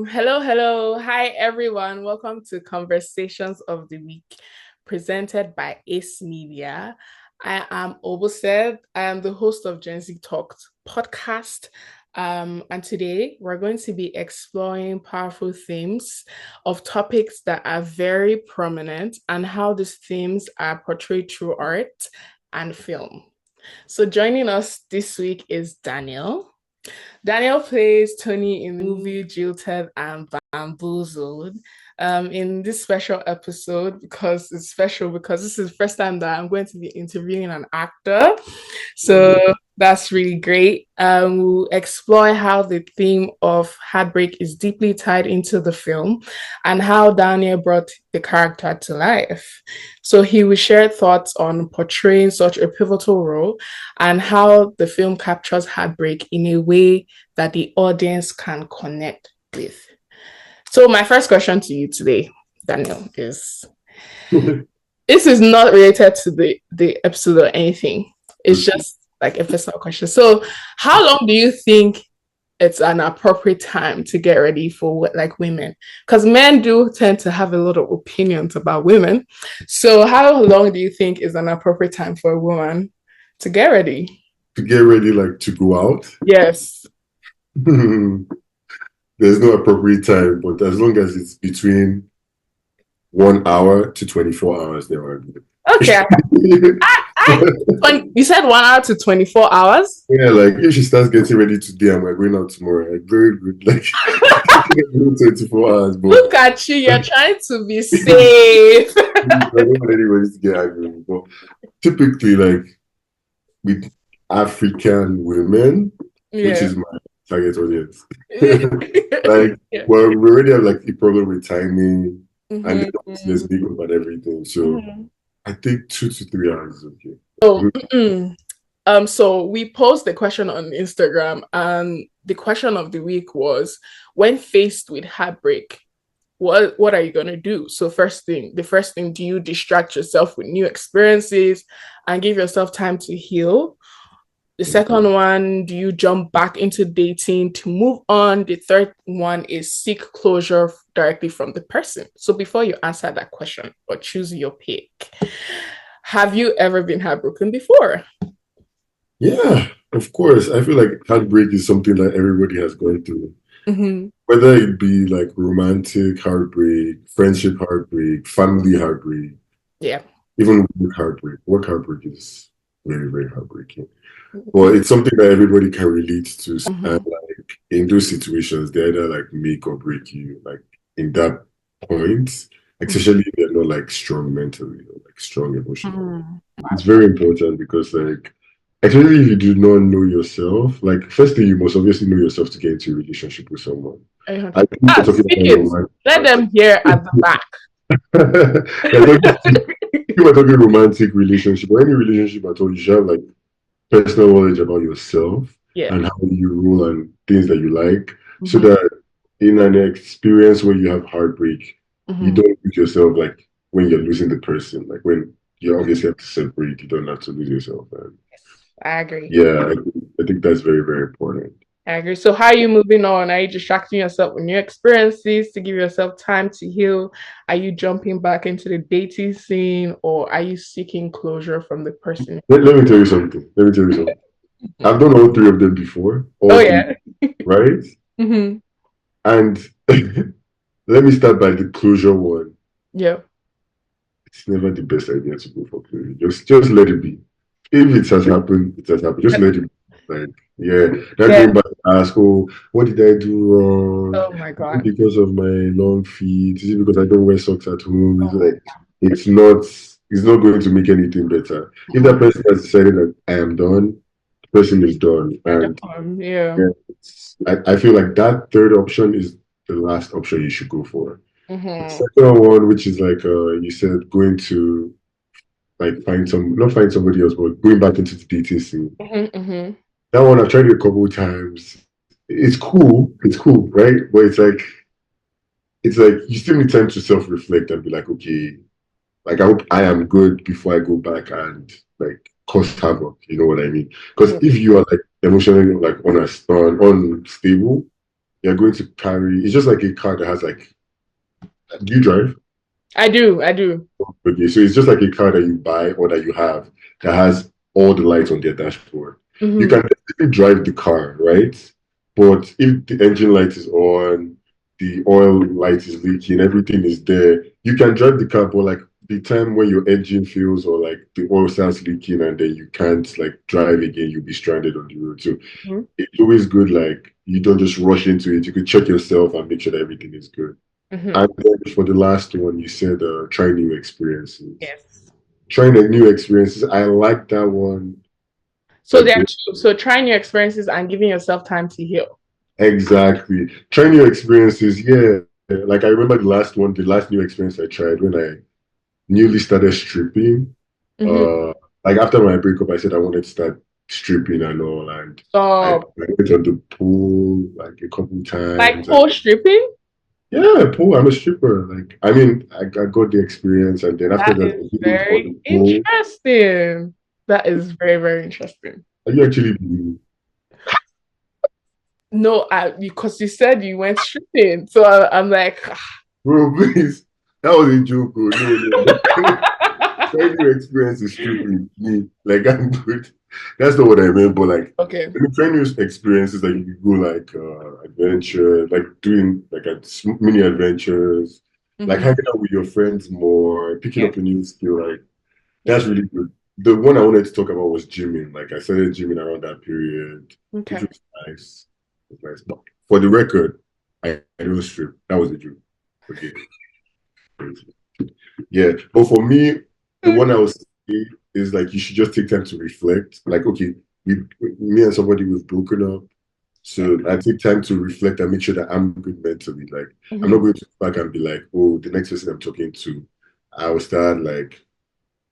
Hello, hello. Hi, everyone. Welcome to Conversations of the Week, presented by Ace Media. I am Obose. I am the host of Gen Z Talked podcast. And today we're going to be exploring powerful themes of topics that are very prominent and how these themes are portrayed through art and film. So joining us this week is Daniel. Daniel plays Tony in the movie Jilted and Bamboozled. In this special episode, because it's special because this is the first time that I'm going to be interviewing an actor. So that's really great. We'll explore how the theme of heartbreak is deeply tied into the film and how Daniel brought the character to life. So he will share thoughts on portraying such a pivotal role and how the film captures heartbreak in a way that the audience can connect with. So my first question to you today, Daniel, is this is not related to the episode or anything. It's just like a personal question. So how long do you think it's an appropriate time to get ready for like women? Because men do tend to have a lot of opinions about women. So how long do you think is an appropriate time for a woman to get ready? To get ready, like to go out? Yes. There's no appropriate time, but as long as it's between 1 hour to 24 hours, there are good. Okay. You said 1 hour to 24 hours? Yeah, like if she starts getting ready today and we're going out tomorrow, like very good. Like 24 hours, but Look at you, you're trying to be safe. I don't want anybody to get angry. But typically, like with African women, which is my target audience, like well, we already have like a problem with timing and there's big up and everything. So I think 2 to 3 hours is okay. So we posed the question on Instagram, and the question of the week was, when faced with heartbreak, what are you gonna do? So the first thing, do you distract yourself with new experiences and give yourself time to heal? The second one, do you jump back into dating to move on? The third one is seek closure directly from the person. So before you answer that question or choose your pick, have you ever been heartbroken before? Yeah, of course. I feel like heartbreak is something that everybody has gone through. Mm-hmm. Whether it be like romantic heartbreak, friendship heartbreak, family heartbreak, Yeah. even work heartbreak. Work heartbreak is very, very heartbreaking. Well, it's something that everybody can relate to. Mm-hmm. And like in those situations, they either like make or break you, like in that point, especially if they're not like strong mentally or like strong emotionally. It's very important because like especially if you do not know yourself, like firstly, you must obviously know yourself to get into a relationship with someone. I think we're talking Speak about it. Let them hear at the back. You were talking romantic relationship or any relationship at all, you should have like personal knowledge about yourself and how you rule and things that you like, so that in an experience where you have heartbreak, you don't lose yourself like when you're losing the person, like when you obviously have to separate, you don't have to lose yourself. And I agree. yeah, I think that's very, very important. I agree. So how are you moving on? Are you distracting yourself with new experiences to give yourself time to heal? Are you jumping back into the dating scene, or are you seeking closure from the person? Let me tell you something. I've done all three of them before. All three, right? And let me start by the closure one. Yeah. It's never the best idea to go for closure. Just let it be. If it has happened, it has happened. Just let it be. Like, yeah. Not going back to ask, oh, what did I do wrong? Oh my God. Because of my long feet? Is it because I don't wear socks at home? It's like it's not going to make anything better. If that person has decided that I am done, the person is done. And I feel like that third option is the last option you should go for. The second one, which is like you said, going to like not find somebody else, but going back into the dating scene. That one I've tried it a couple of times. It's cool, right? But it's like you still need time to self-reflect and be like, okay, like I hope I am good before I go back and like cause havoc. You know what I mean? Because if you are like emotionally like unstable, you're going to carry. It's just like a car that has like. Do you drive? I do. I do. Okay, so it's just like a car that you buy or that you have that has all the lights on their dashboard. You Mm-hmm. can definitely drive the car, right? But if the engine light is on, the oil light is leaking, everything is there, you can drive the car, but like the time when your engine fails or like the oil starts leaking and then you can't like drive again, you'll be stranded on the road. So Mm-hmm. it's always good, like you don't just rush into it. You could check yourself and make sure that everything is good. Mm-hmm. And then for the last one, you said try new experiences. Yes. Trying the new experiences, I like that one So a there are bit. two. So trying new experiences and giving yourself time to heal. Exactly. Trying new experiences, yeah. Like I remember the last one, the last new experience I tried when I newly started stripping. Mm-hmm. Uh, like after my breakup, I said I wanted to start stripping and all, and I So went on the pool like a couple like times. And pole stripping, yeah, pool. I'm a stripper. Like I mean, I got the experience, and then after that that, is I did it on very the pool. interesting. That is very, very interesting. Are you actually believe? No, because you said you went stripping. So I'm like, Bro, please. That was a joke, bro. No, no. Try new experience is stripping me. Like I'm good. That's not what I meant, but like okay. I mean, try new experiences like you could go like adventure, like doing like mini adventures, like Mm-hmm. hanging out with your friends more, picking Yeah. up a new skill, like Yeah. that's really good. The one I wanted to talk about was gymming. Like I started gymming around that period, which Okay. was nice. It was nice. But for the record, I don't strip. That was a joke. Okay. Yeah. But for me, the one I Okay. was saying is like you should just take time to reflect. Like, okay, me and somebody we've broken up. So I take time to reflect and make sure that I'm good mentally. Like I'm not Mm-hmm. going to go back and be like, oh, the next person I'm talking to, I will start like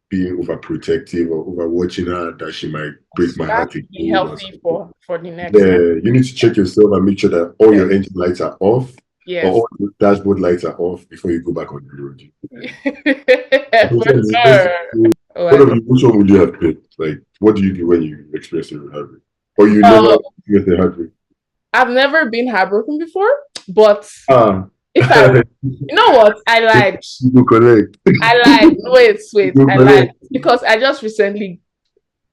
being overprotective or over watching her that she might break So my that heart could be again or healthy something. for the next time. Yeah, you need to check yourself and make sure that all Yes. your engine lights are off or Yes. all the dashboard lights are off before you go back on the road. For sure. Oh, I What of know. you, which one would you have picked? Like, what do you do when you experience a heartbreak? Or you never Well, experience a heartbreak? I've never been heartbroken before, but Ah, if I, you know what, I lied. you go collect. I lied. No, wait, You wait. go I lied collect. because I just recently,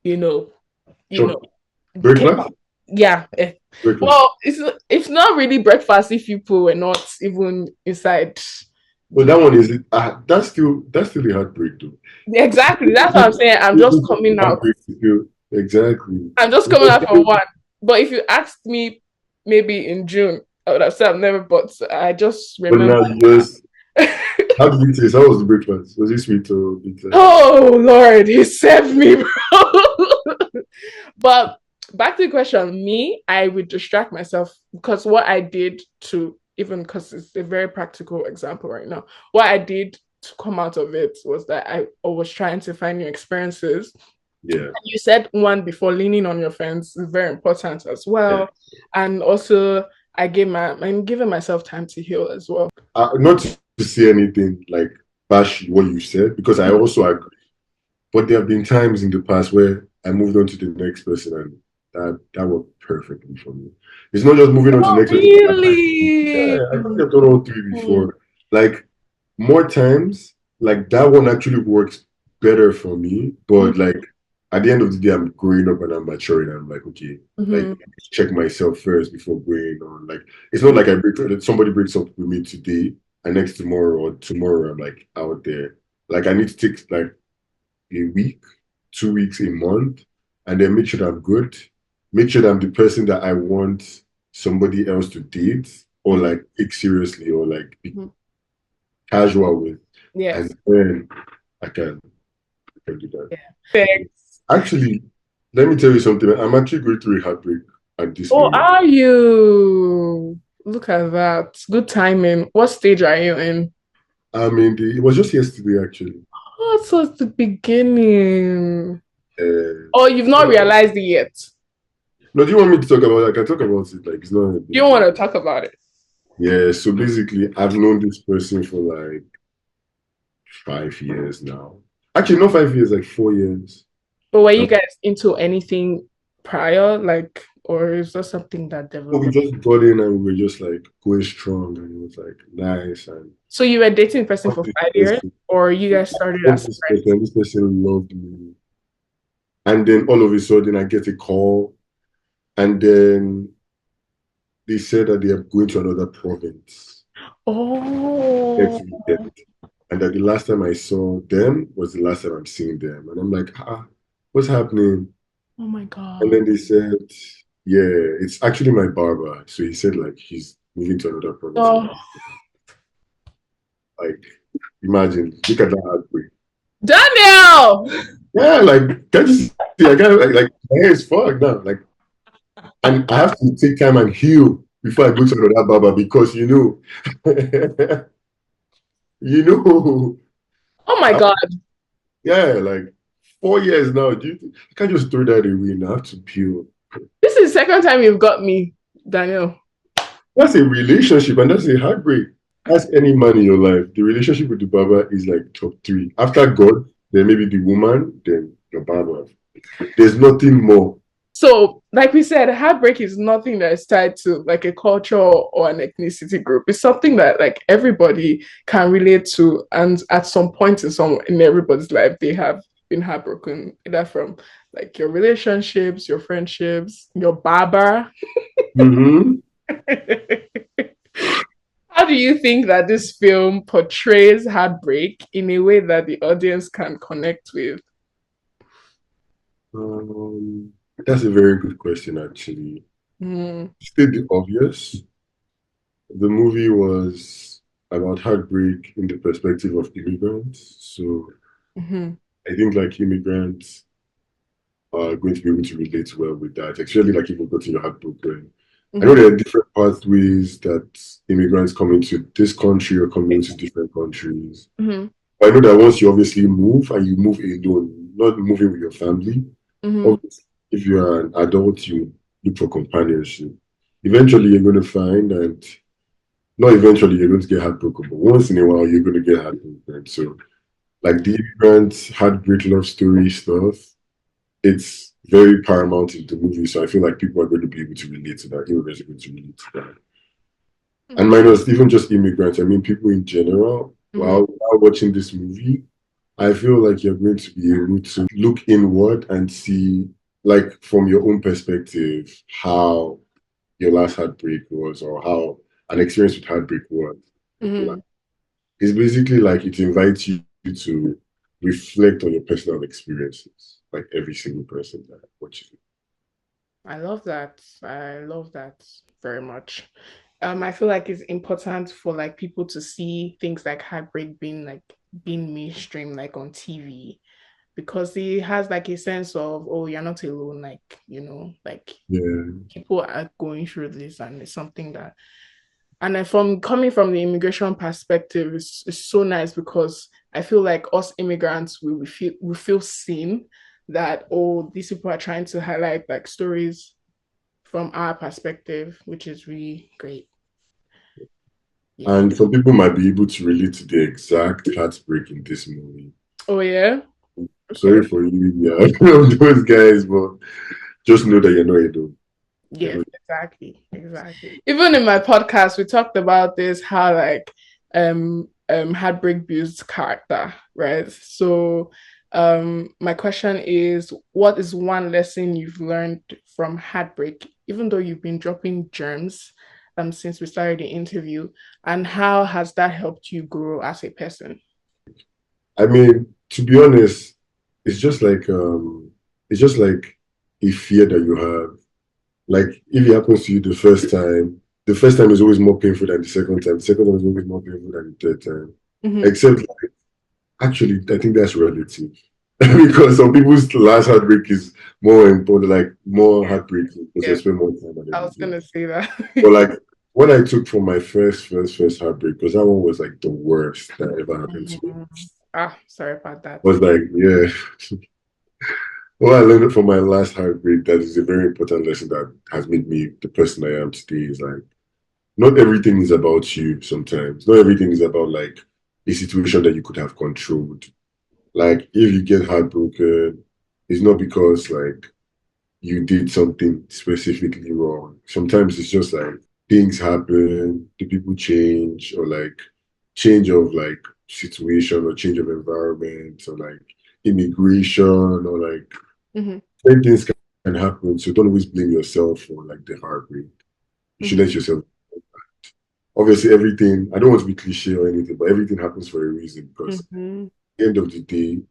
you know, you know, Chop. Break came fast? up. Yeah. Break fast. Well, it's not really breakfast if people were not even inside. But that one is it. That's still a heartbreak though. Exactly. That's what I'm saying. I'm just coming out. Heartbreak to feel exactly. I'm just coming out for one. But if you asked me maybe in June, I would have said I've never, but I just But remember. now you just how did it taste? How was the breakfast? Was it sweet or bitter? Oh Lord, he saved me, bro. But back to the question, me, I would distract myself because what I did to even because it's a very practical example right now. What I did to come out of it was that I was trying to find new experiences. Yeah, You said one before, leaning on your friends is very important as yeah. well. And also I'm giving myself time to heal as well. Not to say anything like bash what you said because I also agree. But there have been times in the past where I moved on to the next person and that worked perfectly for me. It's not just moving on to the Oh, next person. really? Yeah, I think I've done all three Mm, before. Like more times, like that one actually works better for me. But like at the end of the day, I'm growing up and I'm maturing. I'm like, okay, like mm-hmm. check myself first before going on. Like it's not like somebody breaks up with me today and next tomorrow or tomorrow I'm like out there. Like I need to take like a week, 2 weeks, a month, and then make sure that I'm good. Make sure that I'm the person that I want somebody else to date or like take seriously or like be Mm-hmm. casual with. Yes. And then I can do that. Yeah. Thanks. Actually, let me tell you something. I'm actually going through a heartbreak at this Oh, moment. are you? Look at that. Good timing. What stage are you in? I mean, it was just yesterday actually. Oh, so it's the beginning. Uh, Oh, you've not realized it yet. no, do you want me to talk about it? I can talk about it. Like, it's not a You big don't deal. want to talk about it. Yeah, so basically, I've known this person for like 5 years now. Actually, not 5 years, like 4 years. But were you Um, guys into anything? prior, like, or is that something that So we developed? just got in and we were just like going strong and it was like nice and So you were dating a person loved for this 5 years, person. or you guys started Loved as this friends? person. This person loved me. And then all of a sudden I get a call and then they said that they are going to another province Oh, every weekend. And that the last time I saw them was the last time I'm seeing them. And I'm like, what's happening? oh my And God. then they said, yeah, it's actually my barber. So he said like he's moving to another province. And Oh, like, imagine, look at that heartbreak. Daniel! Yeah, like, can't you see? I got like my hair is fucked now. Like, and I have to take time and heal before I go to another barber because you know, Oh my I, God. yeah, like 4 years now. I can't just throw that away now. I have to peel. This is the second time you've got me, Daniel. That's a relationship and that's a heartbreak. Ask any man in your life. The relationship with the barber is like top three. After God, then maybe the woman, then your barber. There's nothing more. So, like we said, heartbreak is nothing that is tied to like a culture or an ethnicity group. It's something that like everybody can relate to, and at some point in everybody's life, they have been heartbroken, either from like your relationships, your friendships, your barber. Mm-hmm. How do you think that this film portrays heartbreak in a way that the audience can connect with? That's a very good question, actually. Mm, State the obvious. The movie was about heartbreak in the perspective of immigrants. So mhm, I think like immigrants are going to be able to relate well with that, especially like if you've gotten your heart broken. I know mhm, there are different pathways that immigrants come into this country or come into different countries. mhm, But I know that once you obviously move and you move alone, not moving with your family, mhm, obviously, if you are an adult, you look for companionship. Eventually, you're going to find, and not eventually, you're going to get heartbroken, but once in a while, you're going to get heartbroken. So, like the immigrant heartbreak love story stuff, it's very paramount in the movie. So I feel like people are going to be able to relate to that. Immigrants are going to relate to that. And minus even just immigrants, I mean people in general. mhm. While watching this movie, I feel like you're going to be able to look inward and see, like from your own perspective, how your last heartbreak was, or how an experience with heartbreak was. Like, Mhm. it's basically like it invites you to reflect on your personal experiences, like every single person that watches it. I love that. I love that very much. I feel like it's important for like people to see things like heartbreak being mainstream, like on TV, because it has like a sense of, oh, you're not alone, like, like Yeah. people are going through this, and it's something that, and then from coming from the immigration perspective, it's so nice because I feel like us immigrants, we feel seen, that, oh, these people are trying to highlight like stories from our perspective, which is really great. Yeah. And some people might be able to relate to the exact heartbreak in this movie. Oh yeah. Okay. Sorry for you, yeah, those guys, but just know that you're not alone. You're Yes, not. exactly. Exactly. Even in my podcast, we talked about this, how like heartbreak builds character, right? So my question is, what is one lesson you've learned from heartbreak, even though you've been dropping germs since we started the interview, and how has that helped you grow as a person? I mean, to be honest, it's just like it's just like a fear that you have. Like if it happens to you the first time is always more painful than the second time. The second time is always more painful than the third time. Mm-hmm. Except like, actually, I think that's relative. Because some people's last heartbreak is more important, like more heartbreaking because they Yeah, spend more time and I was everything. gonna say that. But like what I took from my first heartbreak, because that one was like the worst that ever happened to me. Mhm. Ah, sorry about that. Was like, yeah. Well, I learned from my last heartbreak that is a very important lesson that has made me the person I am today. Is like not everything is about you sometimes. Not everything is about like a situation that you could have controlled. Like if you get heartbroken, it's not because like you did something specifically wrong. Sometimes it's just like things happen, the people change, or like change of like situation or change of environment or like immigration or like Hmm. certain things can happen. So don't always blame yourself for like the heartbreak. You should Hmm. let yourself. Obviously, everything, I don't want to be cliche or anything, but everything happens for a reason because at Hmm. the end of the day,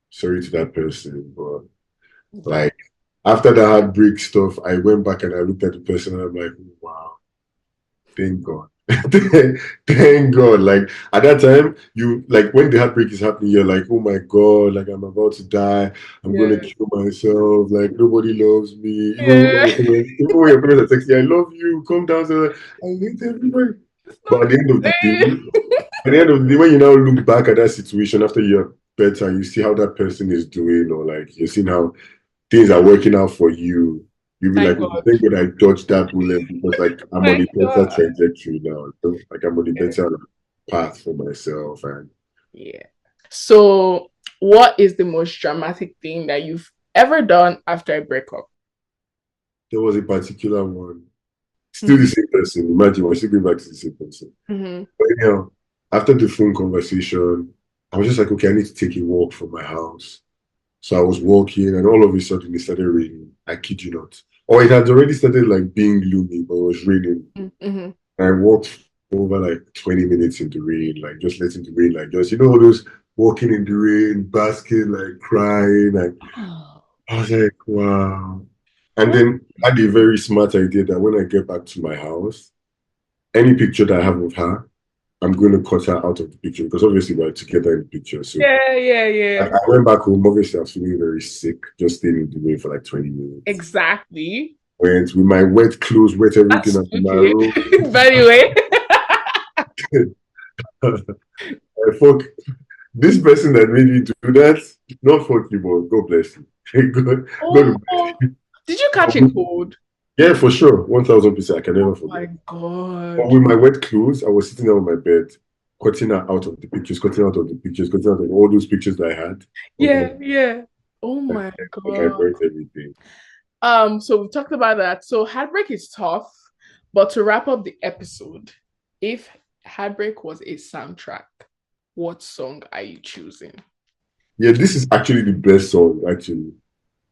sorry to that person, but That. like after the heartbreak stuff, I went back and I looked at the person and I'm like, wow, thank God. Thank God. Like at that time, you like when the heartbreak is happening, you're like, oh my God, like I'm about to die. I'm gonna Yeah. kill myself. Like nobody loves me. Yeah. Even when your parents are texting, I love you, come down. So like, I hate everybody. It's But not at the end of the day, the at the end of the day, when you now look back at that situation after you're better, you see how that person is doing, or like you're seeing how things are working out for you, you'll be like, Thank oh, God. thank God I dodged that bullet because like I'm on a Thank better God. trajectory now. Like I'm on a Yeah. better path for myself. And Yeah. So, what is the most dramatic thing that you've ever done after a breakup? there was a particular one, still the Mm-hmm. same person. Imagine we're still going back to the same person. Mm-hmm. But anyhow, after the phone conversation, I was just like, okay, I need to take a walk from my house. So I was walking, and all of a sudden it started raining. I kid you not. Or it had already started like being gloomy, but it was raining. Mm-hmm. I walked over like 20 minutes in the rain, like just letting the rain, like just, all those walking in the rain, basking, like crying. Like, Oh. I was like, wow. And then I had a very smart idea that when I get back to my house, any picture that I have of her, I'm going to cut her out of the picture because obviously we're together in the picture. So Yeah, yeah, I, yeah. I went back home. Obviously, I was feeling very sick, just staying in the rain for like 20 minutes. Exactly. Went with my wet clothes, wet everything That's up in my okay. room. By the way. I fuck this person that made you do that, not fuck you, but God bless you. God Oh, bless did you catch a you. cold? Yeah, for sure. 1000%. I can never Oh forget. my But God. with my wet clothes, I was sitting on my bed, cutting her out of the pictures, cutting out of the pictures, cutting out of all those pictures that I had. Of her. Yeah, yeah. Oh my Like I God. burnt everything. So we talked about that. So heartbreak is tough, but to wrap up the episode, if heartbreak was a soundtrack, what song are you choosing? Yeah, this is actually the best song, actually.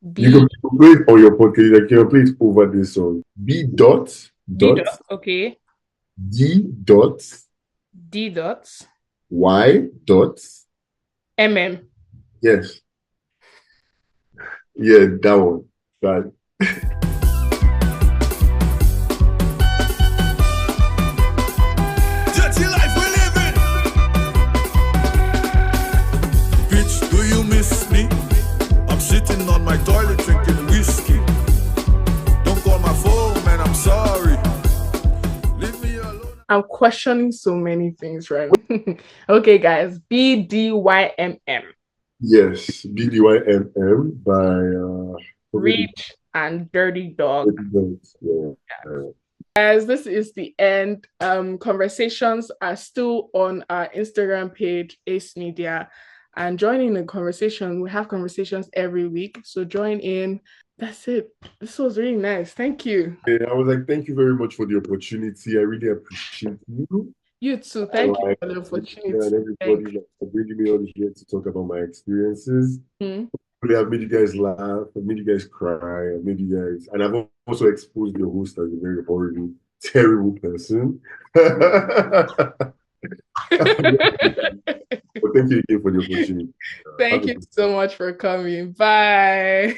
You B can play it on your podcast, like you can play it over this song. B dot D dot dot, okay. D dot D dots Y dot. MM. Yes. Yeah, that one. That Dirty life we living. Bitch, do you miss me? I'm sitting on my toilet drinking whiskey. Don't call my phone, man, I'm sorry. Leave me alone. I'm questioning so many things right now. Okay, guys. BDYMM. yes, BDYMM by probably the Rich and Dirty Dog. yeah. Guys, this is the end. Conversations are still on our Instagram page, Ace Media, and join in the conversation. We have conversations every week, so join in. That's it. This was really nice. Thank you. Yeah, I was like, thank you very much for the opportunity. I really appreciate you. You too. And Thank you like for the yeah, opportunity. and everybody Thank like for bringing me on here to talk about my experiences. you. Hopefully, I've made you guys laugh, I've made you guys cry, I've made you guys, and I've also exposed your host as a very horrible, terrible person. But thank you again for the opportunity. Have Thank a you good so much for coming. Bye.